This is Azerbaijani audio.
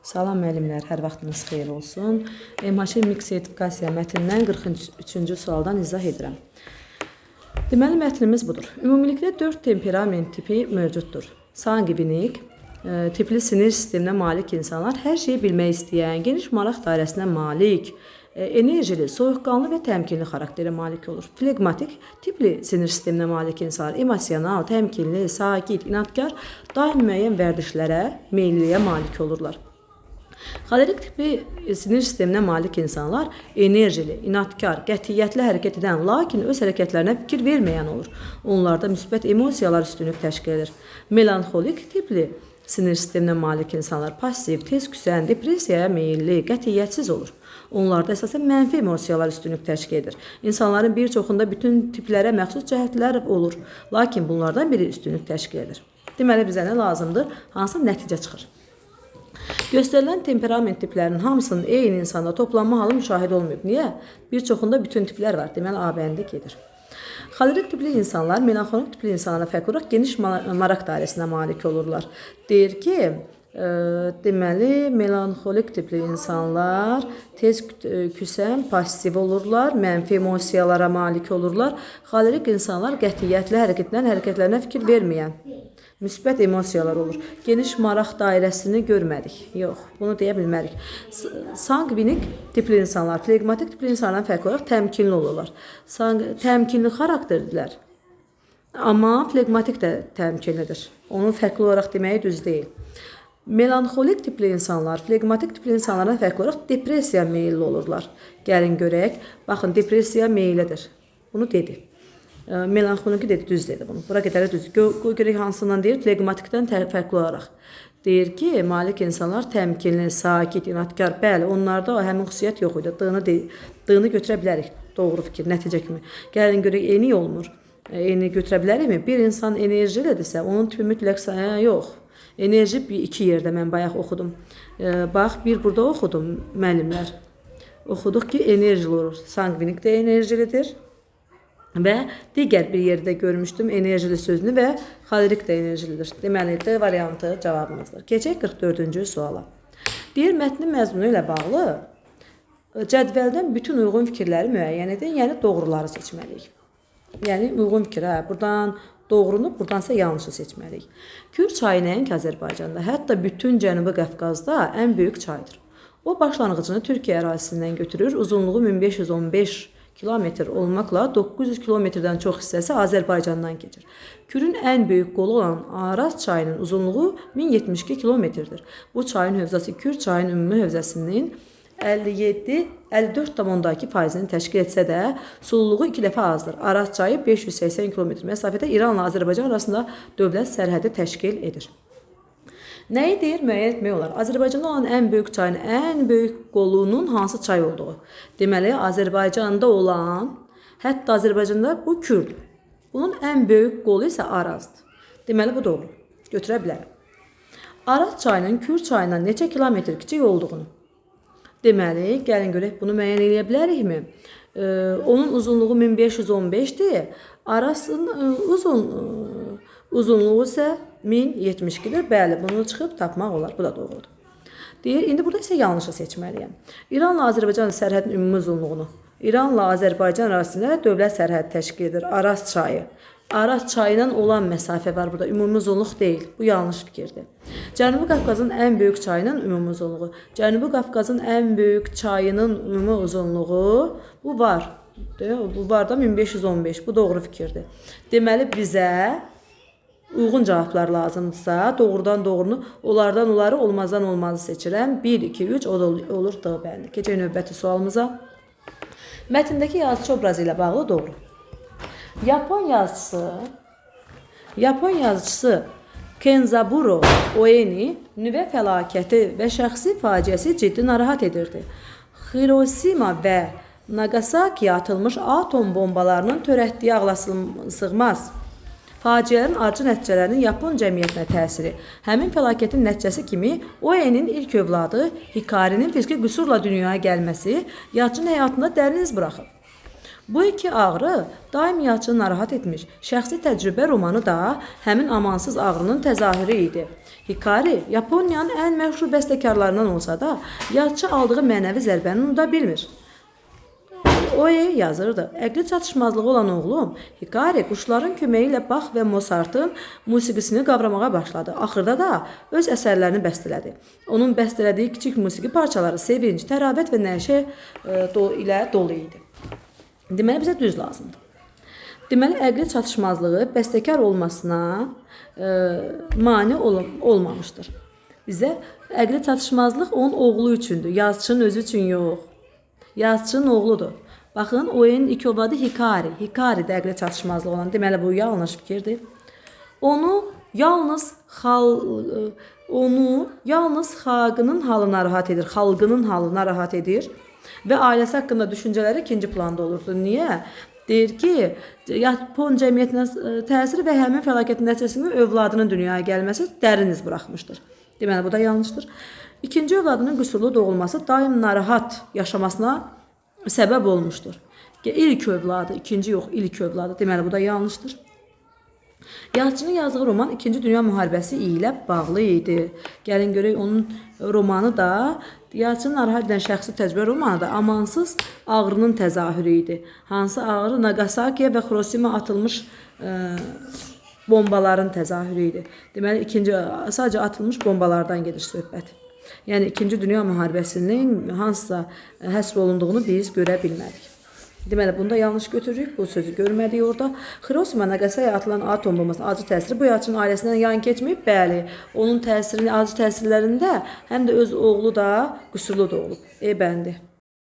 Salam müəllimlər, hər vaxtınız xeyir olsun. MHC Mix sertifikasiya mətnindən 43-cü sualdan izah edirəm. Deməli, mətnimiz budur. Ümumilikdə 4 temperament tipi mövcuddur. Sanguinik, tipli sinir sisteminə malik insanlar, hər şeyi bilmək istəyən, geniş maraq dairəsinə malik, enerjili, soyuqqanlı və təmkinli xarakterə malik olur. Flegmatik, tipli sinir sisteminə malik insanlar, emosional, təmkinli, sakit, inadkar, daim müəyyən vərdişlərə, meyilliyə malik olurlar. Xolerik tipli sinir sisteminə malik insanlar enerjili, inadkar, qətiyyətli hərəkət edən, lakin öz hərəkətlərinə fikir verməyən olur. Onlarda müsbət emosiyalar üstünlük təşkil edir. Melanxolik tipli sinir sisteminə malik insanlar passiv, tez küsən, depressiyaya meyilli, qətiyyətsiz olur. Onlarda əsasən mənfi emosiyalar üstünlük təşkil edir. İnsanların bir çoxunda bütün tiplərə məxsus cəhətlər olur, lakin bunlardan biri üstünlük təşkil edir. Deməli, bizə nə lazımdır? Hansı nəticə çıxır? Göstərilən temperament tiplərinin hamısının eyni insanda toplanma halı müşahidə olmayıb. Niyə? Bir çoxunda bütün tiplər var. Deməli, A bəndi gedir. Xolerik tipli insanlar, melanxolik tipli insanlara fərqli olaraq geniş maraq dairəsinə malik olurlar. Deyir ki, deməli, melanxolik tipli insanlar tez küsən, passiv olurlar, mənfi emosiyalara malik olurlar. Xolerik insanlar qətiyyətli hərəkətlərinə fikir verməyən, müsbət emosiyalar olur. Geniş maraq dairəsini görmədik. Yox, bunu deyə bilmərik. Sanguinik tipli insanlar, flegmatik tipli insanlardan fərqli olaraq təmkinli olurlar. Təmkinli xarakterdirlər. Amma flegmatik də təmkinlidir. Onun fərqli olaraq deməyi düz deyil. Melanxolik tipli insanlar, flegmatik tipli insanlardan fərqli olaraq depressiya meyilli olurlar. Gəlin görək. Baxın, depressiya meyillidir. Bunu dedi. Melanxoliki dedi, düz dedi bunu. Bura qədər düz. Görək hansından deyir? Flegmatikdən fərqli olaraq. Deyir ki, malik insanlar təmkinli, sakit, inadkar. Bəli, onlarda həmin xüsusiyyət yox idi. Dığını götürə bilərik. Doğru fikir, nəticə kimi. Gəlin görək, eyni olmur. Eyni götürə bilərikmi? Bir insan enerjilidirsə, onun tipi mütləq yox. Enerji iki yerdə mən bayaq oxudum. Bax, bir burada oxudum müəllimlər. Oxuduq ki, enerjili olur. Sanguinik də enerjilidir. Və digər bir yerdə görmüşdüm enerjili sözünü və xolerik də enerjilidir. Deməli, D variantı cavabımızdır. Keçək 44-cü suala. Deyir, mətnin məzmunu ilə bağlı cədvəldən bütün uyğun fikirləri müəyyən edin, yəni doğruları seçməliyik. Yəni, uyğun fikir, buradan doğrunu, buradansa yanlışı seçməliyik. Kür çayı nəinki Azərbaycanda, hətta bütün Cənubi Qafqazda ən böyük çaydır. O, başlanğıcını Türkiyə ərazisindən götürür, uzunluğu 1515 kilometr olmaqla 900 kilometrdən çox hissəsi Azərbaycandan keçir. Kürün ən böyük qolu olan Araz çayının uzunluğu 1072 kilometrdir. Bu çayın hövzəsi Kür çayın ümumi hövzəsinin 54,2%-ni təşkil etsə də, sululuğu 2 dəfə azdır. Araz çayı 580 kilometr məsafədə İranla Azərbaycan arasında dövlət sərhədi təşkil edir. Nəyi deyir, müəyyən etmək olar? Azərbaycanda olan ən böyük çayın ən böyük qolunun hansı çay olduğu. Deməli, Azərbaycanda olan, hətta Azərbaycanda bu Kürdür. Bunun ən böyük qolu isə Arazdır. Deməli, bu doğru. Götürə bilərəm. Araz çayının Kür çayından neçə kilometr kiçik olduğunu. Deməli, gəlin görək, bunu müəyyən edə bilərikmi? Onun uzunluğu 1515-dir. Arazın uzunluğu isə 1072-dir. Bəli, bunu çıxıb tapmaq olar. Bu da doğrudur. Deyir, indi burada isə yanlışı seçməliyəm. İranla Azərbaycan sərhədin ümumi uzunluğunu. İranla Azərbaycan arasında dövlət sərhədi təşkil edir. Araz çayı. Araz çayından olan məsafə var burada. Ümumi uzunluq deyil. Bu yanlış fikirdir. Cənubi Qafqazın ən böyük çayının ümumi uzunluğu. Cənubi Qafqazın ən böyük çayının ümumi uzunluğu bu var. Bu var da 1515. Bu doğru fikirdir. Deməli, bizə uyğun cavablar lazımdırsa, doğrudan doğrunu, onlardan onları, olmazdan olmazı seçirəm. 1, 2, 3, o da olur D bəndi. Keçək növbəti sualımıza. Mətndəki yazıçı obrazı ilə bağlı doğru. Yapon yazıcısı Kenzaburo Oeni nüvə fəlakəti və şəxsi faciəsi ciddi narahat edirdi. Hiroşima və Nagasakiyə atılmış atom bombalarının törətdiyi ağla sığmaz faciələrin acı nəticələrinin Yapon cəmiyyətinə təsiri. Həmin fəlakətin nəticəsi kimi Oe'nin ilk övladı Hikari'nin fiziki qüsurla dünyaya gəlməsi yazıcının həyatında dərin iz buraxıb. Bu iki ağrı daim yazıçını narahat etmiş. Şəxsi təcrübə romanı da həmin amansız ağrının təzahürü idi. Hikari Yaponiyanın ən məşhur bəstəkarlarından olsa da, yazıçı aldığı mənəvi zərbəni unuda bilmir. Oe yazırdı. Əqli çatışmazlığı olan oğlum Hikari quşların köməyi ilə Bach və Mozartın musiqisini qavramağa başladı. Axırda da öz əsərlərini bəstələdi. Onun bəstələdiyi kiçik musiqi parçaları sevinç, təravət və nəşə ilə dolu idi. Deməli, bizə düz lazımdır. Deməli, əqli çatışmazlığı bəstəkar olmasına mane olmamışdır. Bizə əqli çatışmazlıq onun oğlu üçündür, yazıçının özü üçün yox. Yazıçının oğludur. Baxın, oyunun ilk övladı Hikari. Hikari də əqli çatışmazlığı olan. Deməli, bu yanlış fikirdir. Onu yalnız xalqının halı narahat edir. Xalqının halı narahat edir. Və ailəsi haqqında düşüncələri ikinci planda olurdu. Niyə? Deyir ki, Yapon cəmiyyətinə təsir və həmin fəlakətin nəticəsində övladının dünyaya gəlməsi dərin iz buraxmışdır. Deməli, bu da yanlışdır. İkinci övladının qüsurlu doğulması daim narahat yaşamasına səbəb olmuşdur. İlk övladı, ikinci yox, ilk övladı. Deməli, bu da yanlışdır. Yazıçının yazdığı roman 2-ci Dünya müharibəsi ilə bağlı idi. Gəlin görək, onun romanı da, yazıçının narahat edən şəxsi təcrübə romanı da amansız ağrının təzahürü idi. Hansı ağrı? Nagasakiyə və Hiroşima atılmış bombaların təzahürü idi. Deməli, sadəcə atılmış bombalardan gedir söhbət. Yəni, 2-ci Dünya müharibəsinin hansısa həsr olunduğunu biz görə bilmədik. Deməli, bunda yanlış götürürük, bu sözü görmədik orada. Hiroşima Nagasaki atılan atom bombasının acı təsiri bu yazıçının ailəsindən yan keçməyib, bəli, onun acı təsirlərində həm də öz oğlu da qüsurlu doğulub. Bəndi.